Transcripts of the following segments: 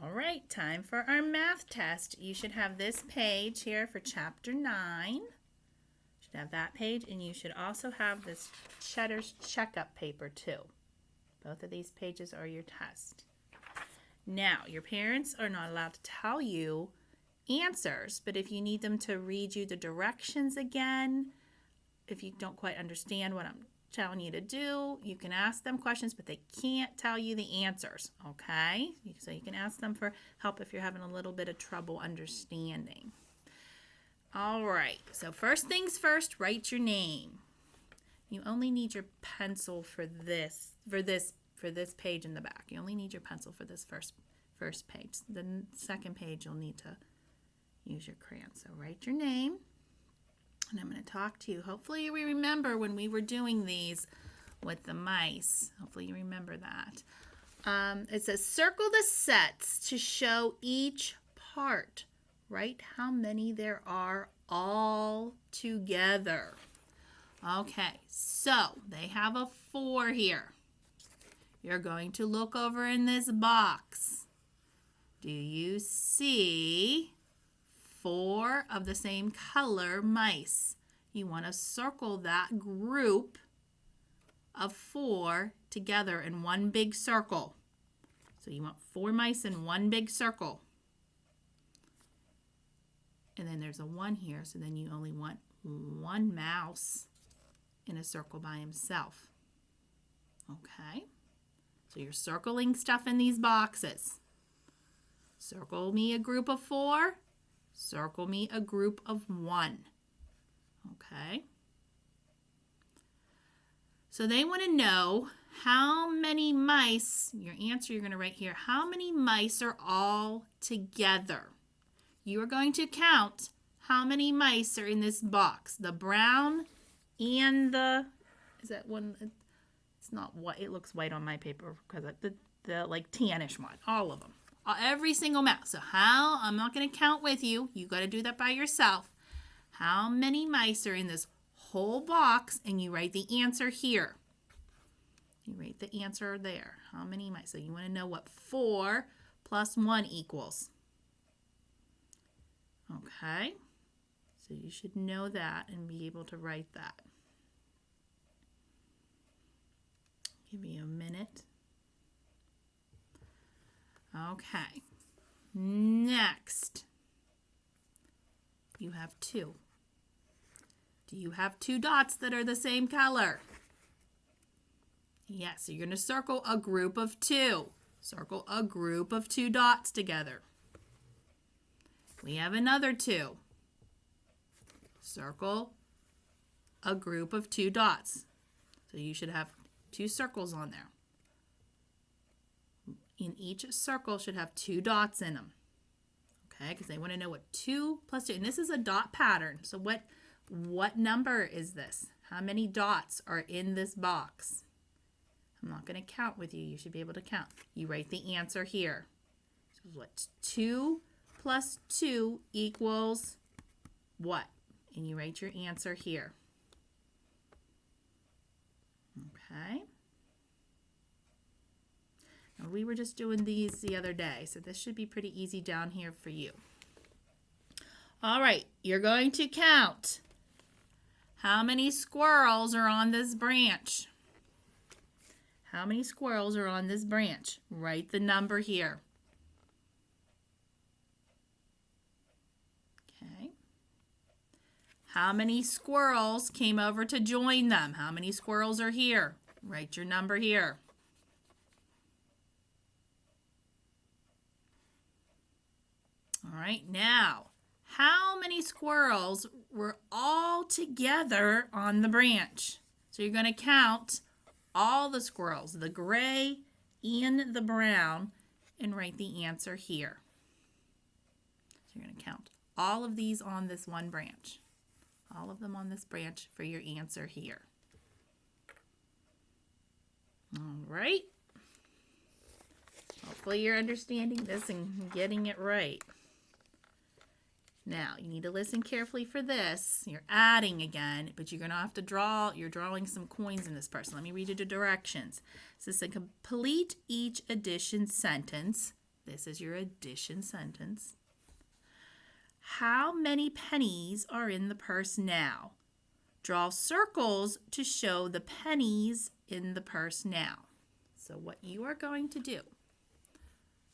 All right, time for our math test. You should have this page here for chapter 9. You should have that page, and you should also have this Cheddar's checkup paper too. Both of these pages are your test. Now, your parents are not allowed to tell you answers, but if you need them to read you the directions again, if you don't quite understand what I'm telling you to do, you can ask them questions, but they can't tell you the answers, okay? So you can ask them for help if you're having a little bit of trouble understanding. All right, so first things first, write your name. You only need your pencil for this page in the back. You only need your pencil for this first page. The second page you'll need to use your crayon. So write your name. And I'm going to talk to you. Hopefully you remember when we were doing these with the mice. Hopefully you remember that. It says circle the sets to show each part. Write how many there are all together. Okay, so they have a 4 here. You're going to look over in this box. Do you see 4 of the same color mice? You want to circle that group of 4 together in one big circle. So you want 4 mice in one big circle. And then there's a 1 here, so then you only want 1 mouse in a circle by himself. Okay? So you're circling stuff in these boxes. Circle me a group of 4. Circle me a group of 1. Okay? So they want to know how many mice, your answer you're going to write here, how many mice are all together? You are going to count how many mice are in this box. The brown and the, is that one? It's not white. It looks white on my paper because the like tannish one. All of them. Every single mouse. So how, I'm not going to count with you. You got to do that by yourself. How many mice are in this whole box? And you write the answer here. You write the answer there. How many mice? So you want to know what 4 plus 1 equals. Okay. So you should know that and be able to write that. Give me a minute. Okay. Next. You have 2. Do you have 2 dots that are the same color? Yes, so you're going to circle a group of 2. Circle a group of 2 dots together. We have another 2. Circle a group of 2 dots. So you should have 2 circles on there. In each circle should have 2 dots in them. Okay, because they want to know what 2 plus 2. And this is a dot pattern. So what number is this? How many dots are in this box? I'm not going to count with you. You should be able to count. You write the answer here. So what 2 plus 2 equals what? And you write your answer here. Okay. Now we were just doing these the other day, so this should be pretty easy down here for you. All right, you're going to count how many squirrels are on this branch. How many squirrels are on this branch? Write the number here. Okay. How many squirrels came over to join them? How many squirrels are here? Write your number here. All right, now, how many squirrels were all together on the branch? So you're going to count all the squirrels, the gray and the brown, and write the answer here. So you're going to count all of these on this one branch. All of them on this branch for your answer here. All right. Hopefully you're understanding this and getting it right. Now, you need to listen carefully for this. You're adding again, but you're going to have to draw. You're drawing some coins in this person. Let me read you the directions. It says to complete each addition sentence, This is your addition sentence. How many pennies are in the purse now? Draw circles to show the pennies in the purse now. So what you are going to do,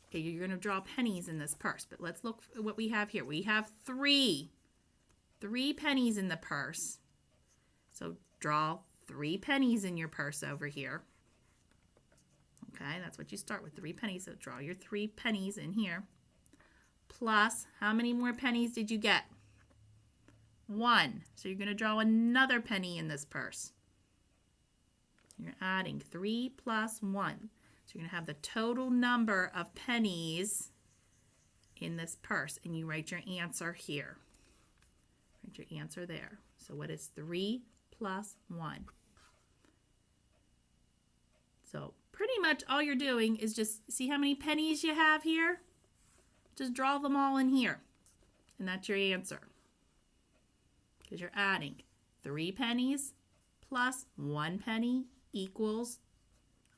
okay, you're going to draw pennies in this purse, but let's look at what we have here. We have three pennies in the purse. So draw 3 pennies in your purse over here. Okay, that's what you start with, 3 pennies. So draw your 3 pennies in here. Plus, how many more pennies did you get? 1. So you're going to draw another penny in this purse. You're adding 3 plus 1. So you're going to have the total number of pennies in this purse. And you write your answer here. Write your answer there. So what is 3 plus 1? So pretty much all you're doing is just see how many pennies you have here? Just draw them all in here. And that's your answer. Because you're adding 3 pennies plus 1 penny equals,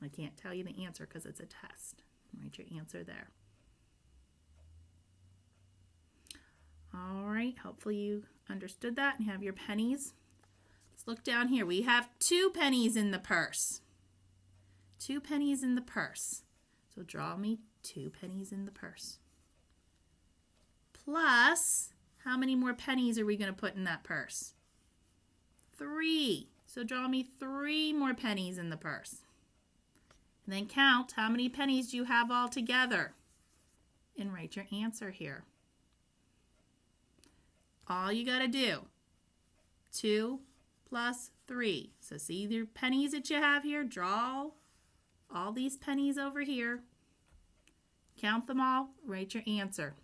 I can't tell you the answer because it's a test. Write your answer there. All right, hopefully you understood that and have your pennies. Let's look down here. We have 2 pennies in the purse. 2 pennies in the purse. So draw me 2 pennies in the purse. Plus, how many more pennies are we going to put in that purse? 3. So draw me 3 more pennies in the purse. And then count how many pennies you have all together. And write your answer here. All you got to do, 2 plus 3. So see the pennies that you have here? Draw all these pennies over here. Count them all. Write your answer.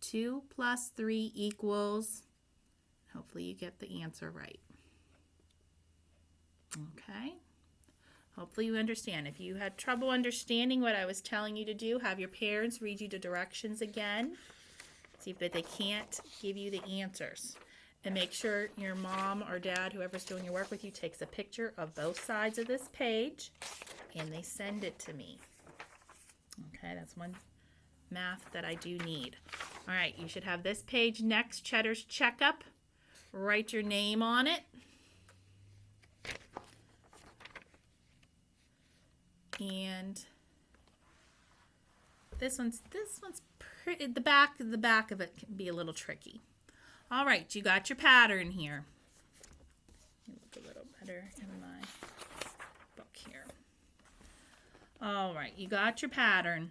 2 plus 3 equals, hopefully you get the answer right. Okay. Hopefully you understand. If you had trouble understanding what I was telling you to do, have your parents read you the directions again. See if they can't give you the answers. And make sure your mom or dad, whoever's doing your work with you, takes a picture of both sides of this page and they send it to me. Okay, that's one math that I do need. All right, you should have this page next, Cheddar's Checkup. Write your name on it. And this one's pretty, the back of it can be a little tricky. All right, you got your pattern here. Look a little better in my book here. All right, you got your pattern.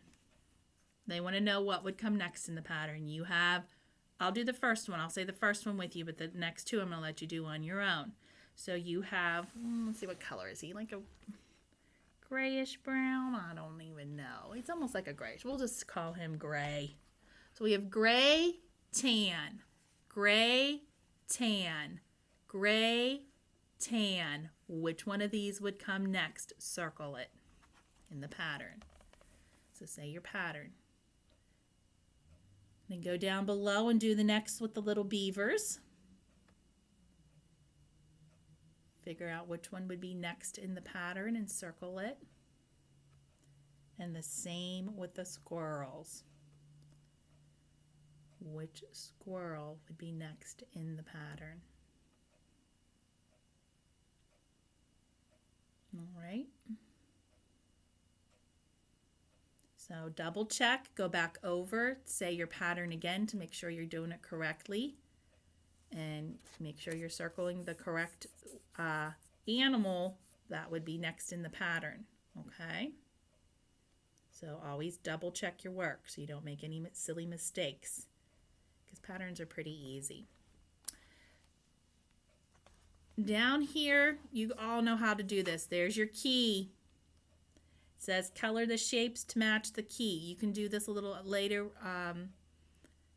They want to know what would come next in the pattern. You have, I'll do the first one. I'll say the first one with you, but the next 2 I'm going to let you do on your own. So you have, let's see, what color is he? Like a grayish brown? I don't even know. It's almost like a grayish. We'll just call him gray. So we have gray, tan, gray, tan, gray, tan. Which one of these would come next? Circle it in the pattern. So say your pattern. Then go down below and do the next with the little beavers. Figure out which one would be next in the pattern and circle it. And the same with the squirrels. Which squirrel would be next in the pattern? All right. So double check, go back over, say your pattern again to make sure you're doing it correctly. And make sure you're circling the correct animal that would be next in the pattern. Okay? So always double check your work so you don't make any silly mistakes, because patterns are pretty easy. Down here, you all know how to do this. There's your key. It says color the shapes to match the key. You can do this a little later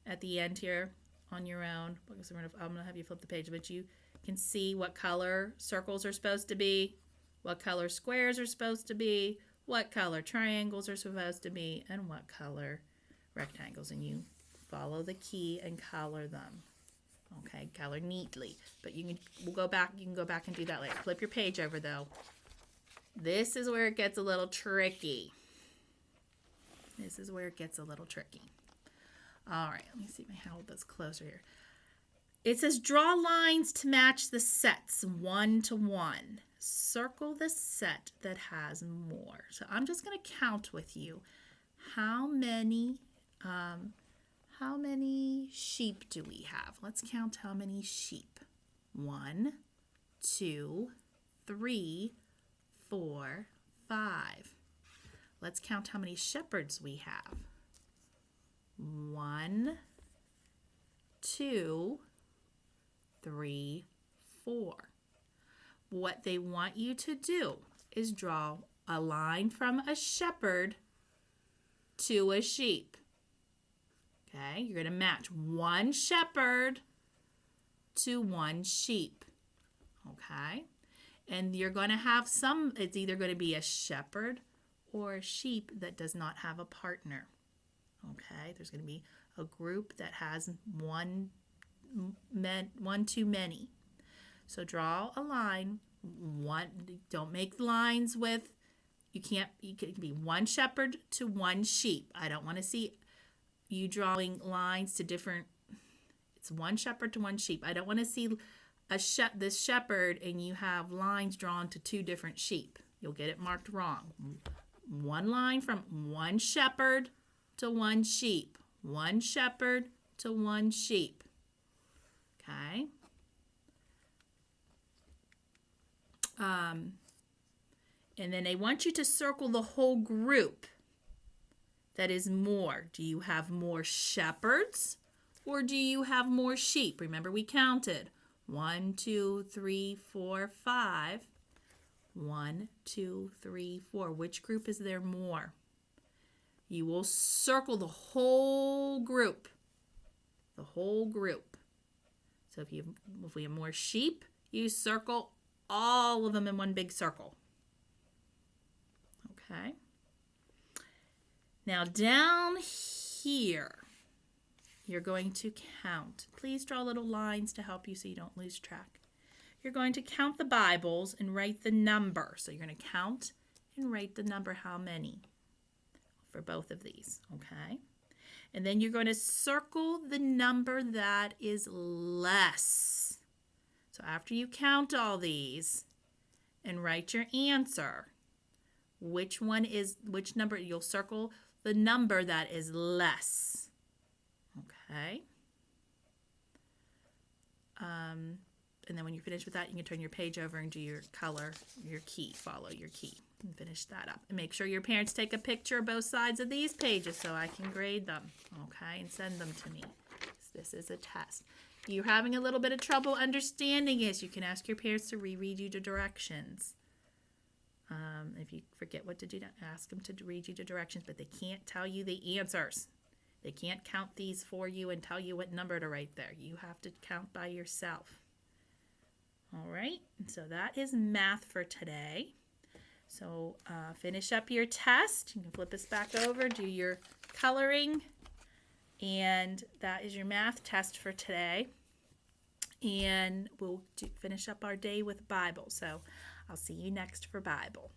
at the end here on your own. Because I'm going to have you flip the page, but you can see what color circles are supposed to be, what color squares are supposed to be, what color triangles are supposed to be, and what color rectangles. And you follow the key and color them. Okay, color neatly. But you can go back and do that later. Flip your page over though. This is where it gets a little tricky. This is where it gets a little tricky. All right, let me see if I hold this closer here. It says draw lines to match the sets 1 to 1. Circle the set that has more. So I'm just going to count with you. How many sheep do we have? Let's count how many sheep. 1, 2, 3, 4, 5. Let's count how many shepherds we have. 1, 2, 3, 4. What they want you to do is draw a line from a shepherd to a sheep. Okay, you're going to match one shepherd to one sheep. Okay, and you're going to have it's either going to be a shepherd or a sheep that does not have a partner. Okay, there's going to be a group that has one too many. So draw a line. Don't make lines with, it can be one shepherd to one sheep. I don't want to see you drawing lines to different, it's one shepherd to one sheep. I don't want to see this shepherd and you have lines drawn to two different sheep. You'll get it marked wrong. One line from one shepherd to one sheep. One shepherd to one sheep. Okay. And then they want you to circle the whole group that is more. Do you have more shepherds or do you have more sheep? Remember we counted 1, 2, 3, 4, 5. 1, 2, 3, 4. Which group is there more? You will circle the whole group. The whole group. So if we have more sheep, you circle all of them in one big circle. Okay. Now down here, you're going to count. Please draw little lines to help you so you don't lose track. You're going to count the Bibles and write the number. So you're going to count and write the number how many for both of these, okay? And then you're going to circle the number that is less. So after you count all these and write your answer, which number, you'll circle the number that is less, okay? And then when you're finished with that, you can turn your page over and do your color, your key, follow your key, and finish that up. And make sure your parents take a picture of both sides of these pages so I can grade them, okay, and send them to me. This is a test. If you're having a little bit of trouble understanding this, you can ask your parents to reread you the directions. If you forget what to do, ask them to read you the directions, but they can't tell you the answers. They can't count these for you and tell you what number to write there. You have to count by yourself. All right, so that is math for today. So finish up your test. You can flip this back over, do your coloring, and that is your math test for today. And we'll finish up our day with Bible. So I'll see you next for Bible.